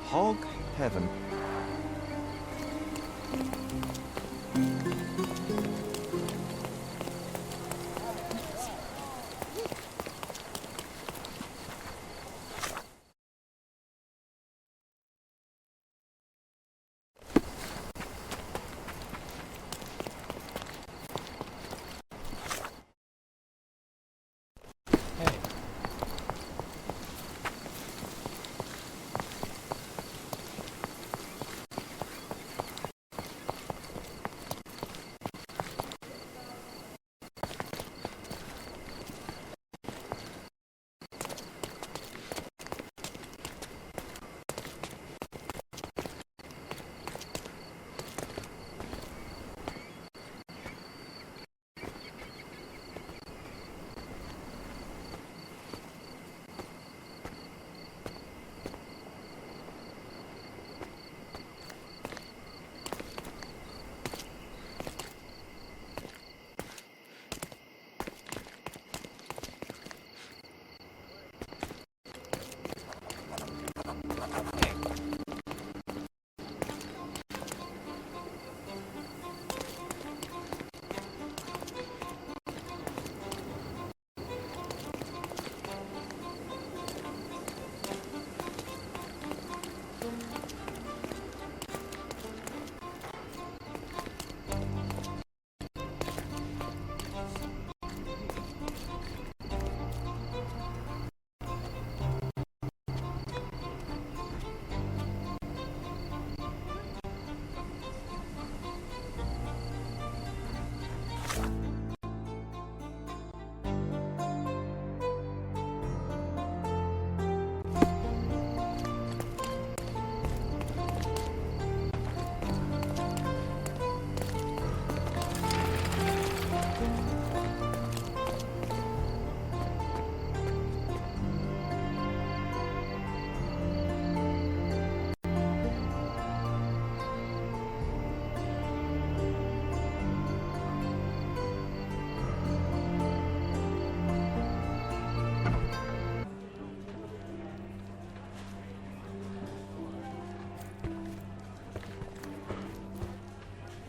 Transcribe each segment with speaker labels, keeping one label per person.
Speaker 1: hog heaven.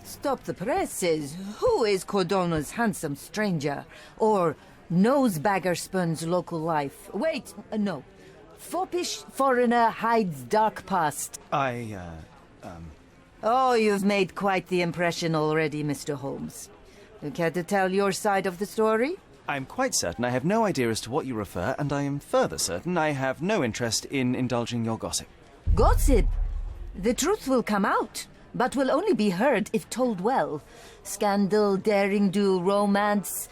Speaker 2: Stop the presses. Who is Cordona's handsome stranger? Or nosebagger spurns local life? Wait, no. Foppish foreigner hides dark past. Oh, you've made quite the impression already, Mr. Holmes. You care to tell your side of the story?
Speaker 1: I'm quite certain I have no idea as to what you refer, and I am further certain I have no interest in indulging your gossip.
Speaker 2: Gossip? The truth will come out, but will only be heard if told well. Scandal, daring-do, romance.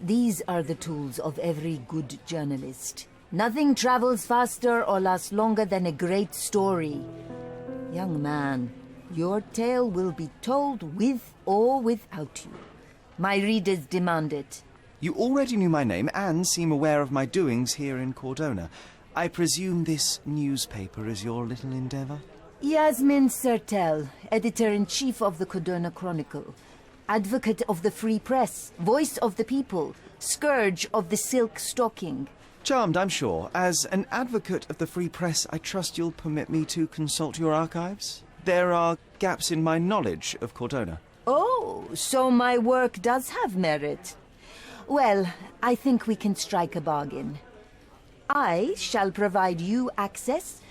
Speaker 2: These are the tools of every good journalist. Nothing travels faster or lasts longer than a great story. Young man, your tale will be told with or without you. My readers demand it.
Speaker 1: You already knew my name and seem aware of my doings here in Cordona. I presume this newspaper is your little endeavour?
Speaker 2: Yasmin Sertel, editor-in-chief of the Cordona Chronicle. Advocate of the free press, voice of the people, scourge of the silk stocking.
Speaker 1: Charmed, I'm sure. As an advocate of the free press, I trust you'll permit me to consult your archives? There are gaps in my knowledge of Cordona.
Speaker 2: Oh, so my work does have merit. Well, I think we can strike a bargain. I shall provide you access,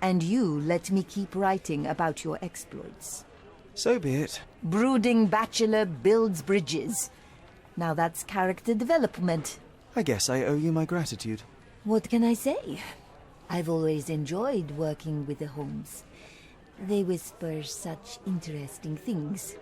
Speaker 2: and you let me keep writing about your exploits.
Speaker 1: So be it.
Speaker 2: Brooding bachelor builds bridges. Now that's character development.
Speaker 1: I guess I owe you my gratitude.
Speaker 2: What can I say? I've always enjoyed working with the Holmes. They whisper such interesting things.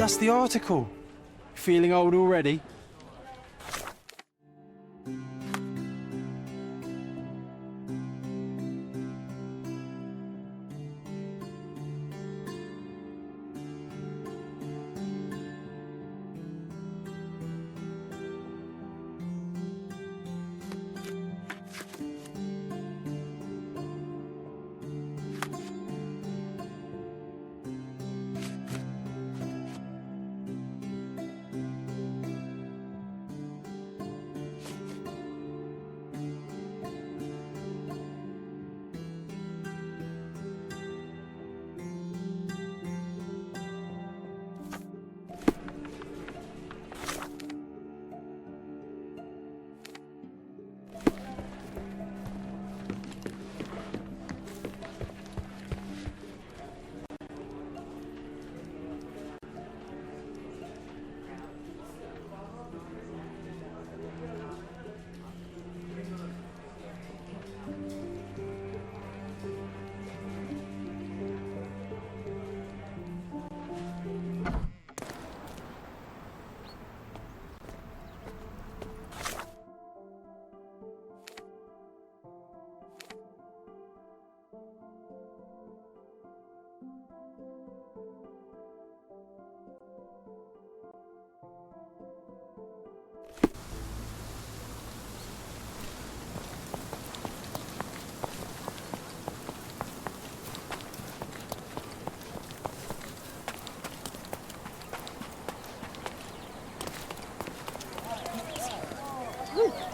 Speaker 3: That's the article. Feeling old already?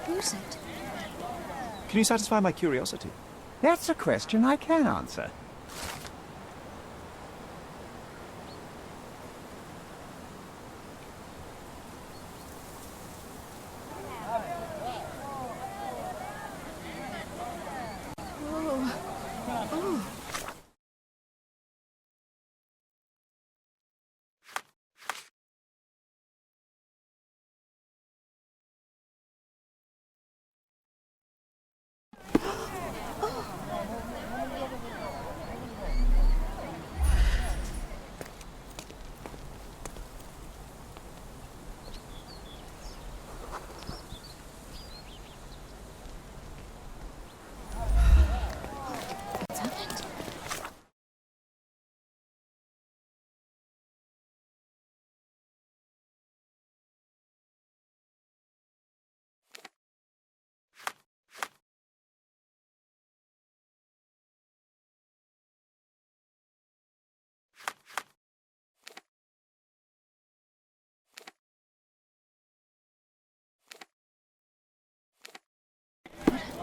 Speaker 4: Who's it?
Speaker 1: Can you satisfy my curiosity?
Speaker 5: That's a question I can answer.
Speaker 4: What's happened?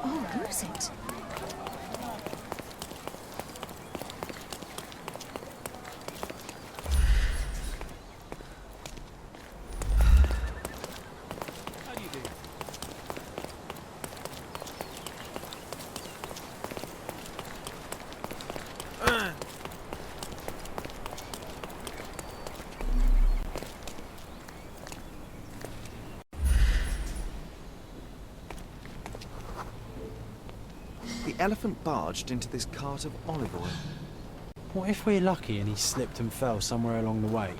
Speaker 4: Oh, who's it?
Speaker 1: The elephant barged into this cart of olive oil.
Speaker 3: What if we're lucky and he slipped and fell somewhere along the way?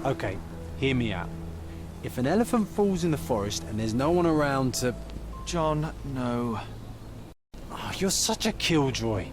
Speaker 3: Okay, hear me out. If an elephant falls in the forest and there's no one around to...
Speaker 1: John, no.
Speaker 3: Oh, you're such a killjoy.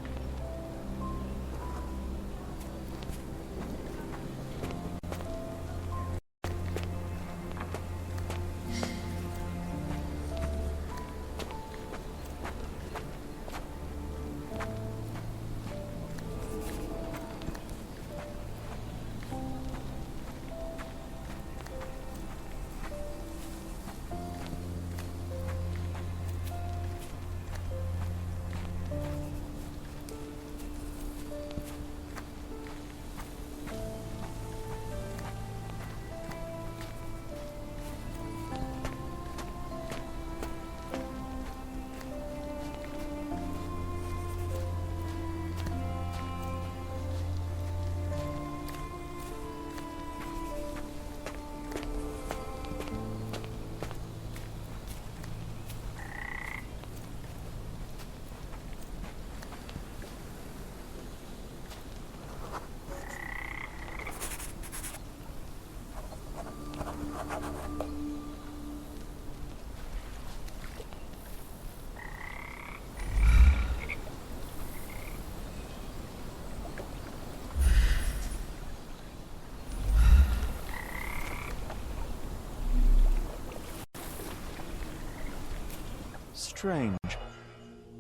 Speaker 1: strange.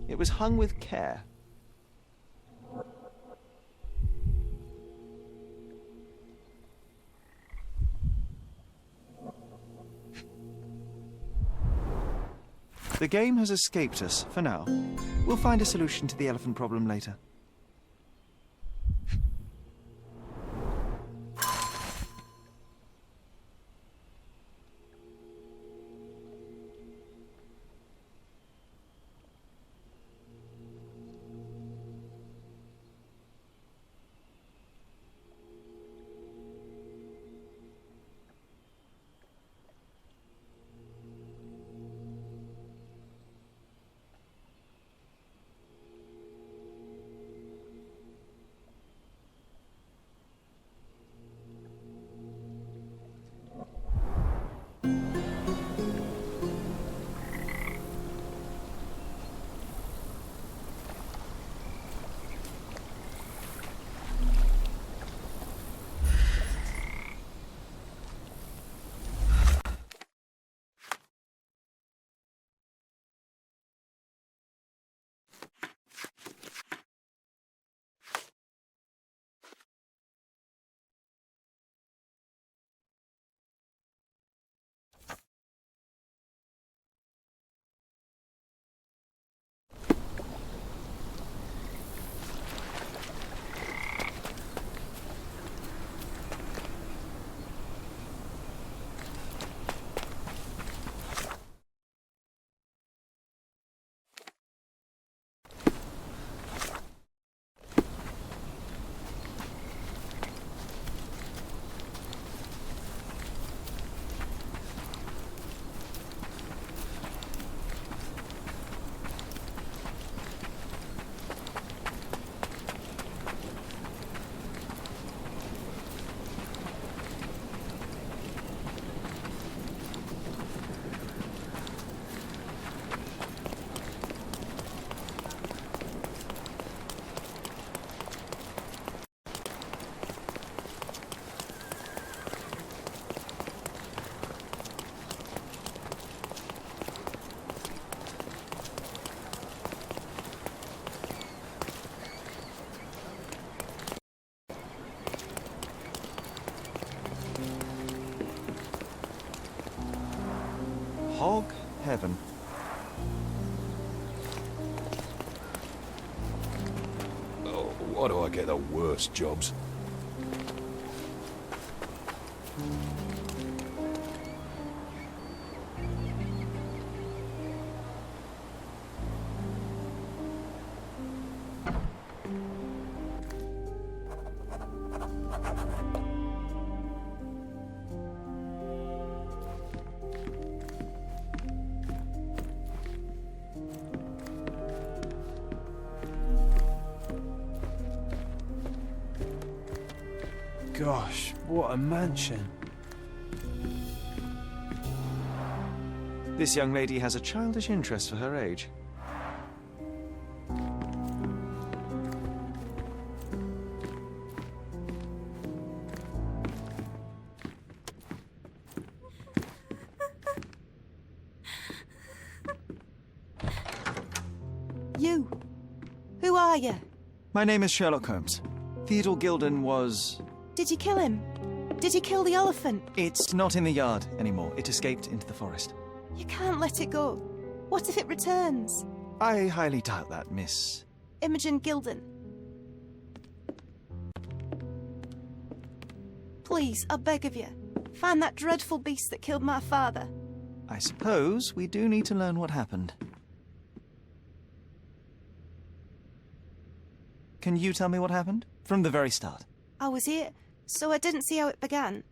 Speaker 1: It was hung with care. The game has escaped us, for now. We'll find a solution to the elephant problem later. Hog heaven.
Speaker 6: Oh, why do I get the worst jobs?
Speaker 3: Gosh, what a mansion.
Speaker 1: This young lady has a childish interest for her age.
Speaker 7: You. Who are you?
Speaker 1: My name is Sherlock Holmes. Theodore Gilden was...
Speaker 7: Did you kill him? Did you kill the elephant?
Speaker 1: It's not in the yard anymore. It escaped into the forest.
Speaker 7: You can't let it go. What if it returns?
Speaker 1: I highly doubt that, Miss...
Speaker 7: Imogen Gilden. Please, I beg of you, find that dreadful beast that killed my father.
Speaker 1: I suppose we do need to learn what happened. Can you tell me what happened? From the very start.
Speaker 7: I was here, so I didn't see how it began.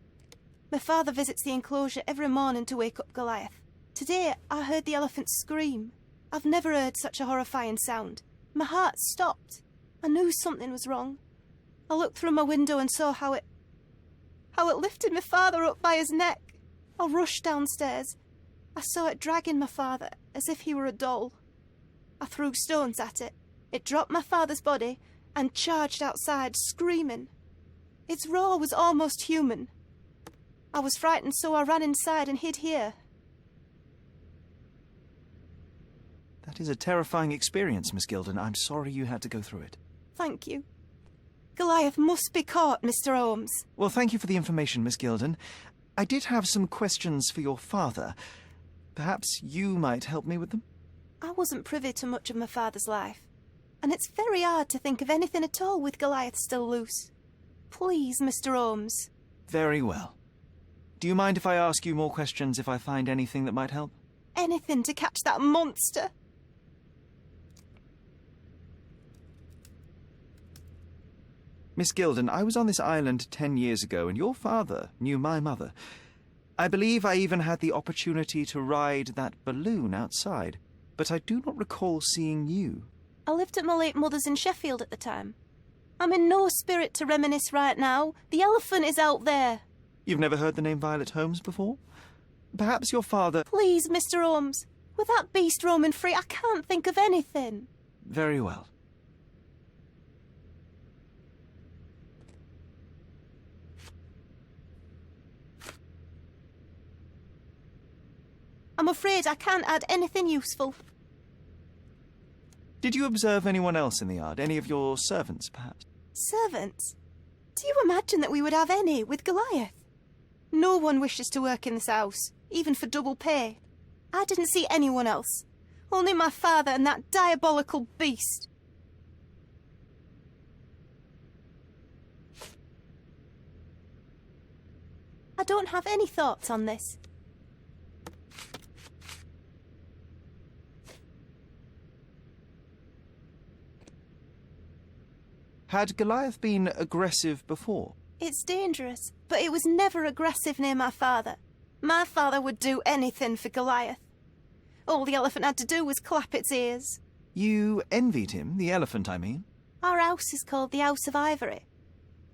Speaker 7: My father visits the enclosure every morning to wake up Goliath. Today, I heard the elephant scream. I've never heard such a horrifying sound. My heart stopped. I knew something was wrong. I looked through my window and saw how it lifted my father up by his neck. I rushed downstairs. I saw it dragging my father as if he were a doll. I threw stones at it. It dropped my father's body and charged outside, screaming. Its roar was almost human. I was frightened, so I ran inside and hid here.
Speaker 1: That is a terrifying experience, Miss Gilden. I'm sorry you had to go through it.
Speaker 7: Thank you. Goliath must be caught, Mr. Holmes.
Speaker 1: Well, thank you for the information, Miss Gilden. I did have some questions for your father. Perhaps you might help me with them?
Speaker 7: I wasn't privy to much of my father's life, and it's very hard to think of anything at all with Goliath still loose. Please, Mr. Holmes.
Speaker 1: Very well. Do you mind if I ask you more questions if I find anything that might help?
Speaker 7: Anything to catch that monster.
Speaker 1: Miss Gilden, I was on this island 10 years ago, and your father knew my mother. I believe I even had the opportunity to ride that balloon outside, but I do not recall seeing you.
Speaker 7: I lived at my late mother's in Sheffield at the time. I'm in no spirit to reminisce right now. The elephant is out there.
Speaker 1: You've never heard the name Violet Holmes before? Perhaps your father...
Speaker 7: Please, Mr. Holmes. With that beast roaming free, I can't think of anything.
Speaker 1: Very well.
Speaker 7: I'm afraid I can't add anything useful.
Speaker 1: Did you observe anyone else in the yard? Any of your servants, perhaps?
Speaker 7: Servants? Do you imagine that we would have any with Goliath? No one wishes to work in this house, even for double pay. I didn't see anyone else. Only my father and that diabolical beast. I don't have any thoughts on this.
Speaker 1: Had Goliath been aggressive before?
Speaker 7: It's dangerous, but it was never aggressive near my father. My father would do anything for Goliath. All the elephant had to do was clap its ears.
Speaker 1: You envied him, the elephant, I mean?
Speaker 7: Our house is called the House of Ivory.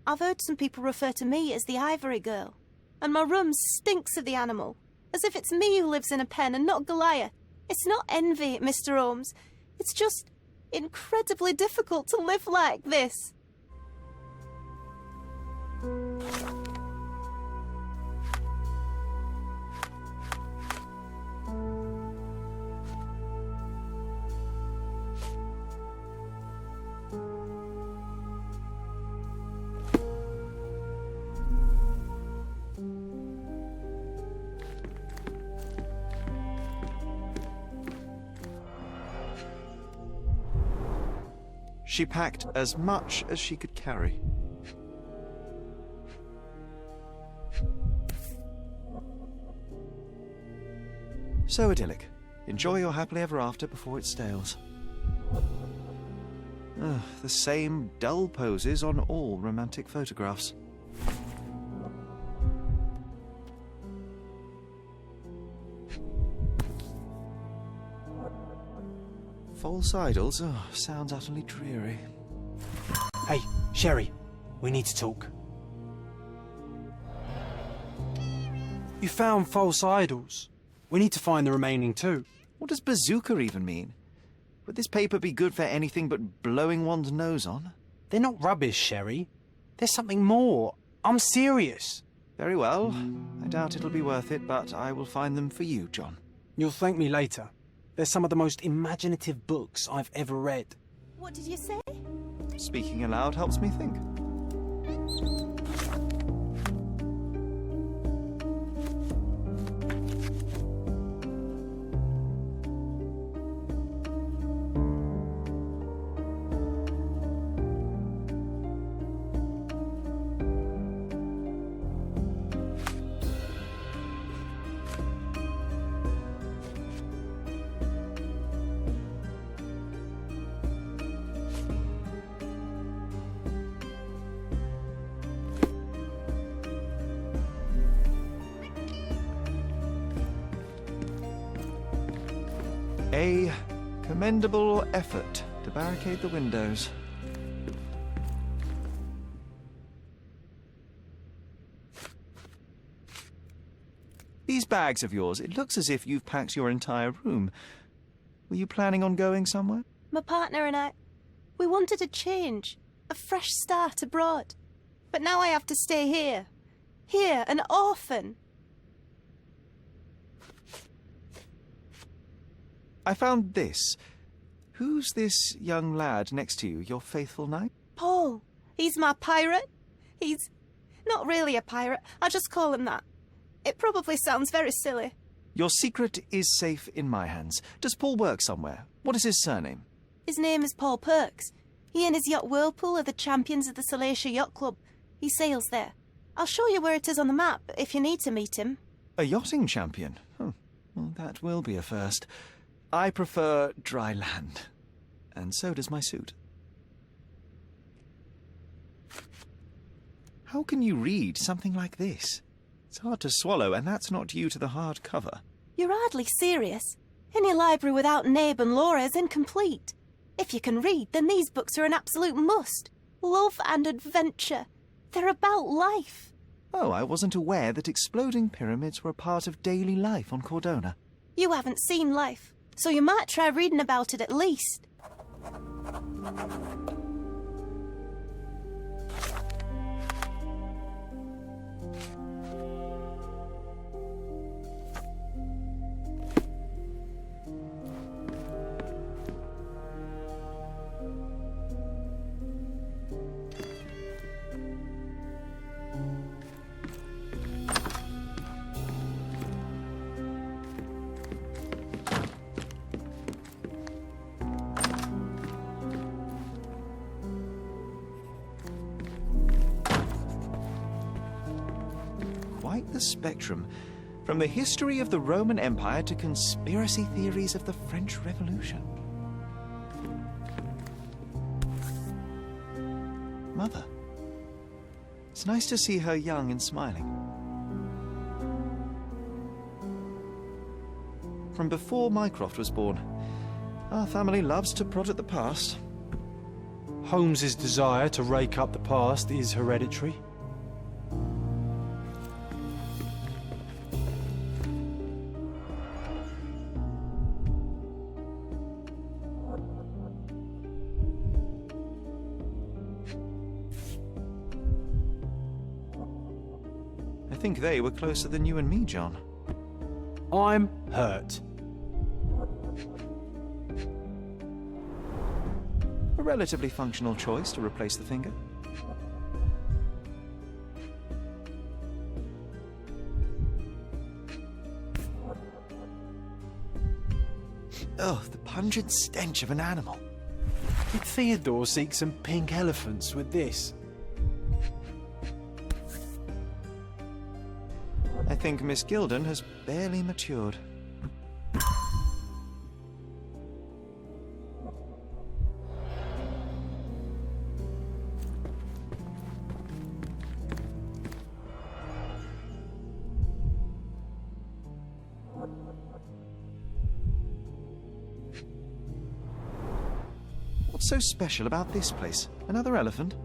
Speaker 7: I've heard some people refer to me as the Ivory Girl, and my room stinks of the animal, as if it's me who lives in a pen and not Goliath. It's not envy, Mr. Holmes. It's just incredibly difficult to live like this.
Speaker 1: She packed as much as she could carry. So idyllic. Enjoy your happily ever after before it stales. Ugh, the same dull poses on all romantic photographs. False idols? Oh, sounds utterly dreary.
Speaker 3: Hey, Sherry, we need to talk. You found false idols. We need to find the remaining two.
Speaker 1: What does bazooka even mean? Would this paper be good for anything but blowing one's nose on?
Speaker 3: They're not rubbish, Sherry. There's something more. I'm serious.
Speaker 1: Very well. I doubt it'll be worth it, but I will find them for you, John.
Speaker 3: You'll thank me later. They're some of the most imaginative books I've ever read.
Speaker 7: What did you say?
Speaker 1: Speaking aloud helps me think. A commendable effort to barricade the windows. These bags of yours, it looks as if you've packed your entire room. Were you planning on going somewhere?
Speaker 7: My partner and I, we wanted a change, a fresh start abroad. But now I have to stay here. Here, an orphan.
Speaker 1: I found this. Who's this young lad next to you, your faithful knight?
Speaker 7: Paul. He's my pirate. He's not really a pirate. I just call him that. It probably sounds very silly.
Speaker 1: Your secret is safe in my hands. Does Paul work somewhere? What is his surname?
Speaker 7: His name is Paul Perks. He and his yacht Whirlpool are the champions of the Salacia Yacht Club. He sails there. I'll show you where it is on the map if you need to meet him.
Speaker 1: A yachting champion? Well, that will be a first. I prefer dry land. And so does my suit. How can you read something like this? It's hard to swallow, and that's not due to the hard cover.
Speaker 7: You're hardly serious. Any library without Nabe and Laura is incomplete. If you can read, then these books are an absolute must. Love and adventure. They're about life.
Speaker 1: Oh, I wasn't aware that exploding pyramids were a part of daily life on Cordona.
Speaker 7: You haven't seen life, so you might try reading about it at least.
Speaker 1: Quite the spectrum. From the history of the Roman Empire to conspiracy theories of the French Revolution. Mother. It's nice to see her young and smiling. From before Mycroft was born, our family loves to prod at the past.
Speaker 3: Holmes's desire to rake up the past is hereditary.
Speaker 1: I think they were closer than you and me, John.
Speaker 3: I'm hurt.
Speaker 1: A relatively functional choice to replace the finger. Oh, the pungent stench of an animal.
Speaker 3: Did Theodore seek some pink elephants with this?
Speaker 1: I think Miss Gilden has barely matured. What's so special about this place? Another elephant?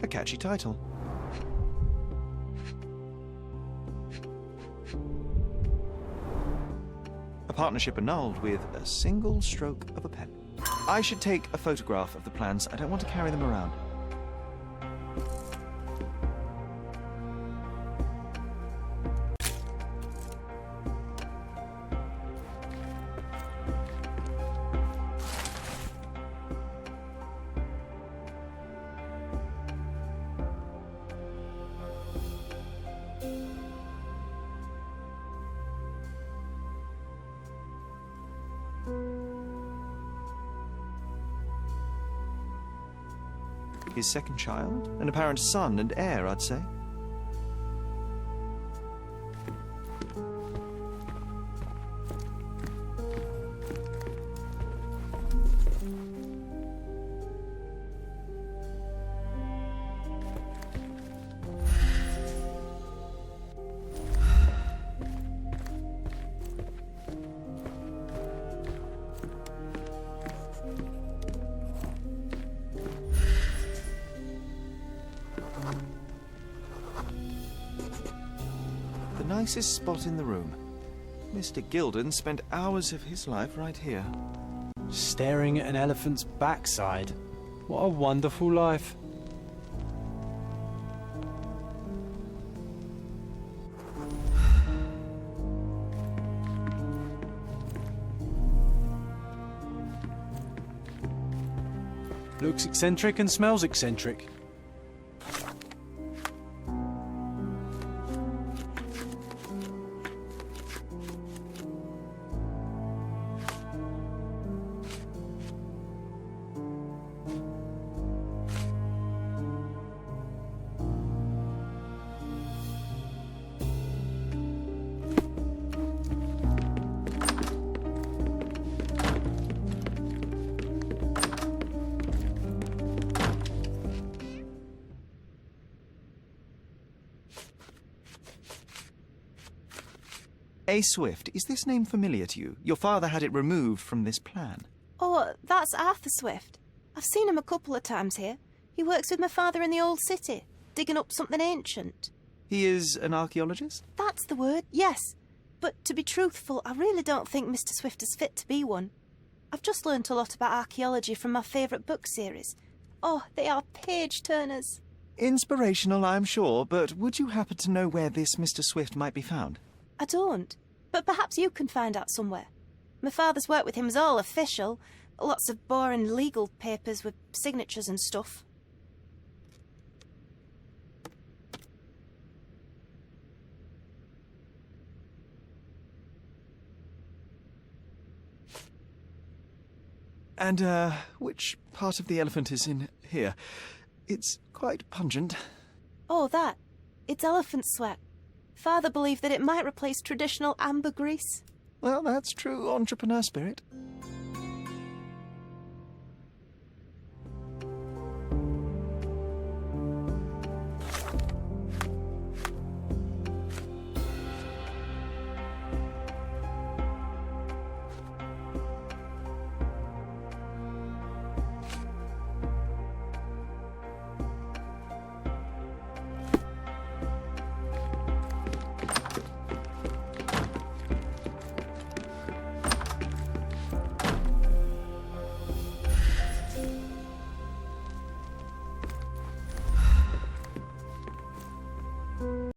Speaker 1: A catchy title. A partnership annulled with a single stroke of a pen. I should take a photograph of the plans. I don't want to carry them around. His second child? An apparent son and heir, I'd say. The nicest spot in the room. Mr. Gilden spent hours of his life right here.
Speaker 3: Staring at an elephant's backside. What a wonderful life. Looks eccentric and smells eccentric.
Speaker 1: A. Swift, is this name familiar to you? Your father had it removed from this plan.
Speaker 7: Oh, that's Arthur Swift. I've seen him a couple of times here. He works with my father in the old city, digging up something ancient.
Speaker 1: He is an archaeologist?
Speaker 7: That's the word, yes. But to be truthful, I really don't think Mr. Swift is fit to be one. I've just learnt a lot about archaeology from my favourite book series. Oh, they are page-turners.
Speaker 1: Inspirational, I'm sure, but would you happen to know where this Mr. Swift might be found?
Speaker 7: I don't, but perhaps you can find out somewhere. My father's work with him is all official. Lots of boring legal papers with signatures and stuff.
Speaker 1: And, which part of the elephant is in here? It's quite pungent.
Speaker 7: Oh, that. It's elephant sweat. Father believed that it might replace traditional ambergris.
Speaker 1: Well, that's true entrepreneur spirit.